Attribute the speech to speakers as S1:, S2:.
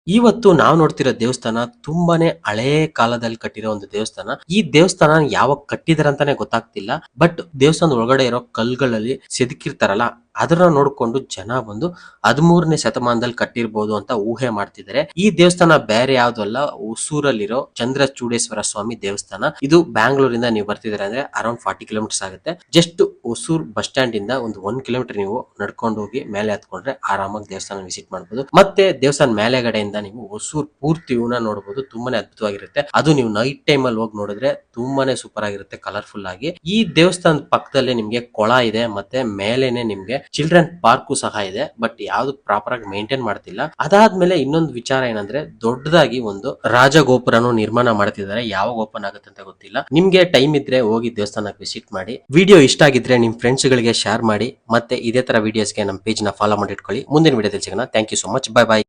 S1: ಇವತ್ತು ನಾವು ನೋಡ್ತಿರೋ ದೇವಸ್ಥಾನ ತುಂಬಾನೇ ಹಳೇ ಕಾಲದಲ್ಲಿ ಕಟ್ಟಿರೋ ಒಂದು ದೇವಸ್ಥಾನ. ಈ ದೇವಸ್ಥಾನ ಯಾವಾಗ ಕಟ್ಟಿದಾರೆ ಅಂತಾನೆ ಗೊತ್ತಾಗ್ತಿಲ್ಲ. ಬಟ್ ದೇವಸ್ಥಾನದ ಒಳಗಡೆ ಇರೋ ಕಲ್ಗಳಲ್ಲಿ ಸೆದುಕಿರ್ತಾರಲ್ಲ ಅದನ್ನ ನೋಡ್ಕೊಂಡು ಜನ ಬಂದು 13ನೇ ಶತಮಾನದಲ್ಲಿ ಕಟ್ಟಿರ್ಬೋದು ಅಂತ ಊಹೆ ಮಾಡ್ತಿದ್ದಾರೆ. ಈ ದೇವಸ್ಥಾನ ಬೇರೆ ಯಾವ್ದು ಅಲ್ಲ, ಹೊಸೂರಲ್ಲಿರೋ ಚಂದ್ರಚೂಡೇಶ್ವರ ಸ್ವಾಮಿ ದೇವಸ್ಥಾನ. ಇದು ಬ್ಯಾಂಗ್ಳೂರಿಂದ ನೀವು ಬರ್ತಿದ್ರೆ ಅಂದ್ರೆ ಅರೌಂಡ್ 40 ಕಿಲೋಮೀಟರ್ಸ್ ಆಗುತ್ತೆ. ಜಸ್ಟ್ ಹೊಸೂರ್ ಬಸ್ ಸ್ಟ್ಯಾಂಡ್ ಇಂದ ಒಂದು 1 ಕಿಲೋಮೀಟರ್ ನೀವು ನಡ್ಕೊಂಡು ಹೋಗಿ ಮೇಲೆ ಹತ್ಕೊಂಡ್ರೆ ಆರಾಮಾಗಿ ದೇವಸ್ಥಾನ ವಿಸಿಟ್ ಮಾಡಬಹುದು. ಮತ್ತೆ ದೇವಸ್ಥಾನ ಮೇಲೆಗಡೆಯಿಂದ ನೀವು ಹೊಸೂರ್ ಪೂರ್ತಿ ವ್ಯೂನ ನೋಡಬಹುದು. ತುಂಬಾನೇ ಅದ್ಭುತವಾಗಿರುತ್ತೆ. ಅದು ನೀವು ನೈಟ್ ಟೈಮ್ ಅಲ್ಲಿ ಹೋಗಿ ನೋಡಿದ್ರೆ ತುಂಬಾನೇ ಸೂಪರ್ ಆಗಿರುತ್ತೆ, ಕಲರ್ಫುಲ್ ಆಗಿ. ಈ ದೇವಸ್ಥಾನದ ಪಕ್ಕದಲ್ಲೇ ನಿಮ್ಗೆ ಕೊಳ ಇದೆ, ಮತ್ತೆ ಮೇಲೇನೆ ನಿಮ್ಗೆ ಚಿಲ್ಡ್ರನ್ ಪಾರ್ಕು ಸಹ ಇದೆ. ಬಟ್ ಯಾವ್ದು ಪ್ರಾಪರ್ ಆಗಿ ಮೇಂಟೈನ್ ಮಾಡ್ತಿಲ್ಲ. ಅದಾದ್ಮೇಲೆ ಇನ್ನೊಂದು ವಿಚಾರ ಏನಂದ್ರೆ ದೊಡ್ಡದಾಗಿ ಒಂದು ರಾಜಗೋಪುರನು ನಿರ್ಮಾಣ ಮಾಡ್ತಿದ್ದಾರೆ. ಯಾವಾಗ ಓಪನ್ ಆಗುತ್ತೆ ಅಂತ ಗೊತ್ತಿಲ್ಲ. ನಿಮ್ಗೆ ಟೈಮ್ ಇದ್ರೆ ಹೋಗಿ ದೇವಸ್ಥಾನಕ್ಕೆ ವಿಸಿಟ್ ಮಾಡಿ. ವಿಡಿಯೋ ಇಷ್ಟ ಆಗಿದ್ರೆ ನಿಮ್ ಫ್ರೆಂಡ್ಸ್ ಗಳಿಗೆ ಶೇರ್ ಮಾಡಿ. ಮತ್ತೆ ಇದೇ ತರ ವಿಡಿಯೋಸ್ಗೆ ನಮ್ಮ ಪೇಜ್ ನ ಫಾಲೋ ಮಾಡಿ ಇಟ್ಕೊಳ್ಳಿ. ಮುಂದಿನ ವಿಡಿಯೋದಲ್ಲಿ ಸಿಗೋಣ. Thank you so much. Bye by.